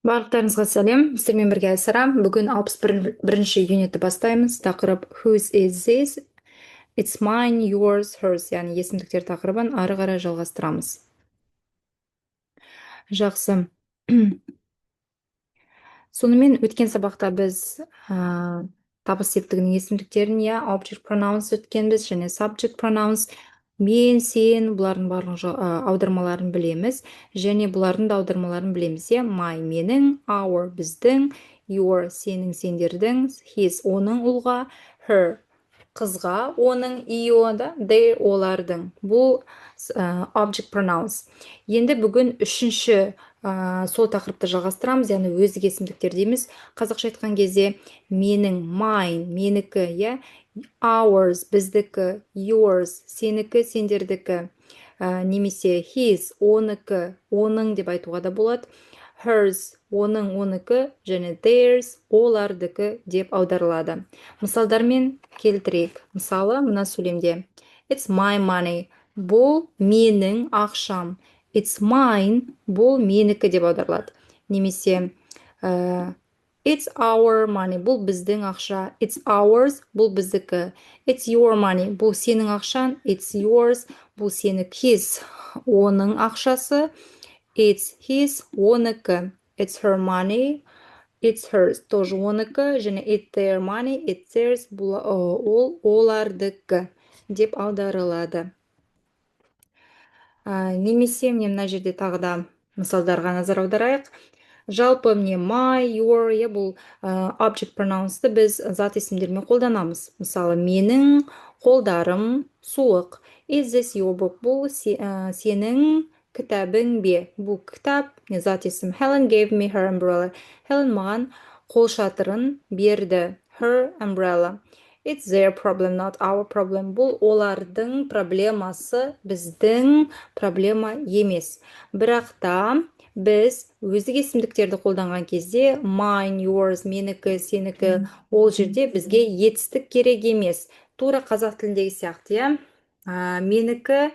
Барлықтарыңызға сәлем, сіздермен бірге Айсара. Бүгін 61-ші юнитті бастаймыз. Тақырып Whose is this? It's mine, yours, hers. Яғни есімдіктер тақырыбын ары қарай жалғастырамыз. Жақсы. Сонымен өткен сабақта біз табыс септігінің есімдіктерін, object pronouns өткенбіз және subject pronouns. Мен, сен, бұлардың барлық аудармаларын білеміз. Және бұлардың да аудармаларын білеміз. My, менің, our, біздің, your, сенің, сендердің, his, оның, ұлға, her, қызға, оның, io, their, олардың. Бұл object pronouns. Енді бүгін үшінші сол тақырыпты жалғастырамыз, яғни өздік есімдіктер дейміз. Қазақша айтқан кезде менің, mine, менікі, ours, біздікі, yours, сенікі, сендердікі, немесе his, оныкі, оның деп айтуға да болады. Hers, оның, оныкі, және theirs, олардікі деп аударылады. Мысалдармен келтірейік. Мысалы, мына сөйлемде It's my money. Бұл менің ақшам. It's mine, бұл менікі деп аударылады. Немесе it's our money, бұл біздің ақша. It's ours, бұл біздікі. It's your money, бұл сенің ақшан. It's yours, бұл сенікі. His, оның ақшасы. It's his, оныкі. It's her money, it's hers, тоже оныкі. Және it's their money, it's theirs, бұл олардікі деп аударылады. Немесе мына жерде тағы да мысалдарға назар аударайық. Жалпы my, your, бұл object pronounsты біз зат есімдермен қолданамыз. Мысалы, менің қолдарым суық. Is this your book? Бұл сенің кітабың бе? Бұл кітап, зат есім. Helen gave me her umbrella. Helen маған қолшатырын берді. Her umbrella. It's their problem, not our problem. Бұл олардың проблемасы, біздің проблема емес. Бірақ та біз өздік есімдіктерді қолданған кезде mine, yours, менікі, сенікі, ол жерде бізге етістік керек емес. Тура қазақ тіліндегі сияқты, менікі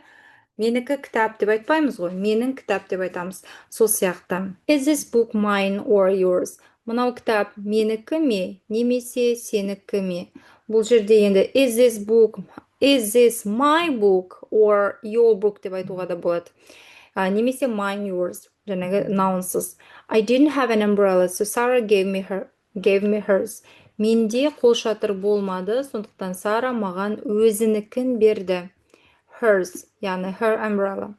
кітап деп айтпаймыз ғой, менің кітап деп айтамыз. Сол сияқты. Is this book mine or yours? Мынау кітап менікі ме, немесе сенікі ме? Бұл жерде енді is this my book or your book деп айтуға да болады. Немесе mine, yours, жаңағы nounsыз. I didn't have an umbrella, so Sarah gave me hers. Менде қолшатыр болмады, сондықтан Сара маған өзінікін берді. Hers, яғни her umbrella.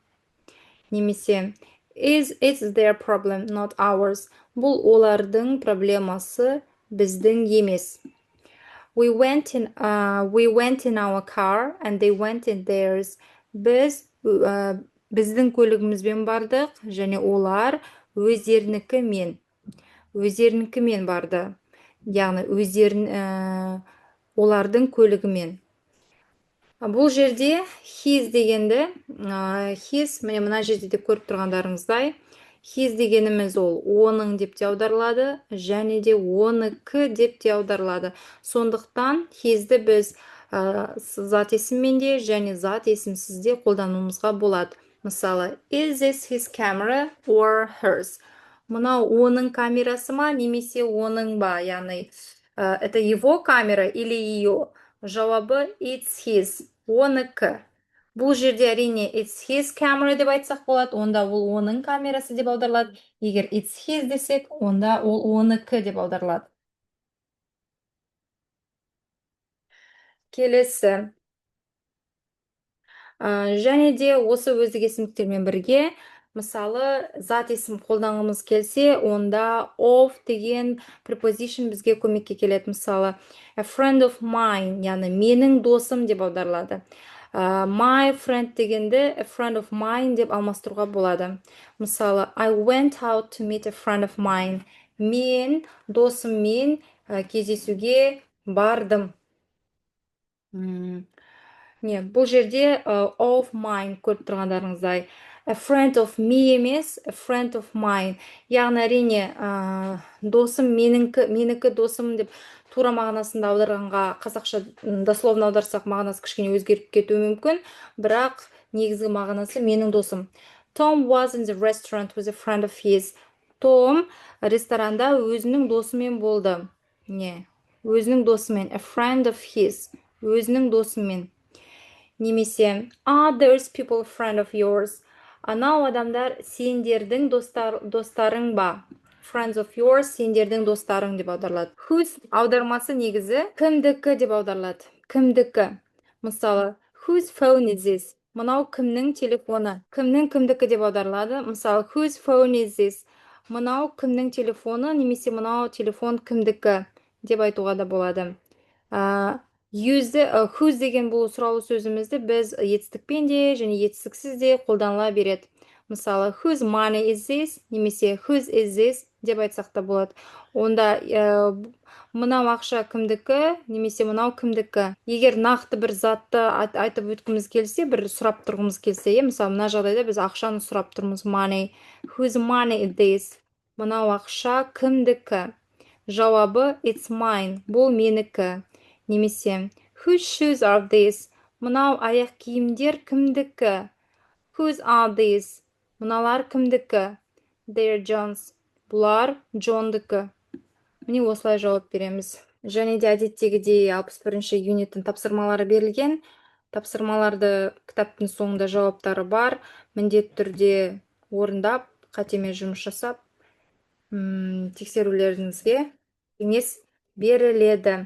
Немесе it's their problem, not ours. Бұл олардың проблемасы, біздің емес. We went in our car and they went in theirs. Біз біздің көлігімізбен бардық, және олар өздерінікімен барды. Яғни олардың көлігімен. Бұл жерде his дегенді, his, мына жерде де көріп тұрғандарыңыздай, his дегеніміз ол оның деп те аударылады, және де оныкі деп те аударылады. Сондықтан hizді біз зат есіммен де және зат есімсіз де қолдануымызға болады. Мысалы, is this his camera or hers? Мынау оның камерасы ма, немесе оның ба? Яғни, это его камера или ее? Жауабы it's his, оныкі. Бұл жерде әрине it's his camera деп айтсақ болады, онда ол оның камерасы деп аударылады. Егер it's his десек, онда ол оныкі деп аударылады. Келесі. Және де осы өздік есімдіктермен бірге, мысалы, зат есім қолданғымыз келсе, онда of деген preposition бізге көмекке келеді. Мысалы, a friend of mine, яғни менің досым деп аударылады. My friend дегенді a friend of mine деп алмастыруға болады. Мысалы, I went out to meet a friend of mine. Мен досыммен кездесуге бардым. Бұл жерде of mine көріп тұрғандарыңыздай. A friend of me емес, a friend of mine. Яғни әрине досым, менікі досым деп тура мағынасында аударғанға қазақша дословно аударсақ мағынасы кішкене өзгеріп кетуі мүмкін, бірақ негізгі мағынасы менің досым. Tom was in the restaurant with a friend of his. Том ресторанда өзінің досымен болды. Не? Өзінің досымен. A friend of his. Өзінің досымен. Немесе are those people friend of yours? Анау адамдар сендердің достарың ба? Friends of yours, сендердің достарың деп аударылады. Whose аудармасы негізі кімдікі деп аударылады. Кімдікі. Мысалы, whose phone is this? Мынау кімнің телефоны? Кімнің кімдікі деп аударылады. Мысалы, whose phone is this? Мынау кімнің телефоны, немесе мынау телефон кімдікі деп айтуға да болады. Whose деген бұл сұраулы сөзімізді біз етістікпен де және етістіксіз де қолданыла береді. Мысалы, whose money is this? Немесе whose is this? деп айтсақ та болады. Онда мынау ақша кімдікі, немесе мынау кімдікі. Егер нақты бір затты айтып өткіміз келсе, бір сұрап тұрғымыз келсе, мысалы, мына жағдайда біз ақшаны сұрап тұрмыз. Money. Whose money is this? Мынау ақша кімдікі? Жауабы it's mine. Бұл менікі. Немесе whose shoes are these? Мынау аяқ киімдер кімдікі? Whose are these? Мыналар кімдікі? They're John's. Бұлар Джондікі. Міне осылай жауап береміз. Және де әдеттегідей 61-ші юниттің тапсырмалары берілген. Тапсырмаларды кітаптың соңында жауаптары бар. Міндетті түрде орындап, қатемен жұмыс жасап, тексерулеріңізге кеңес беріледі.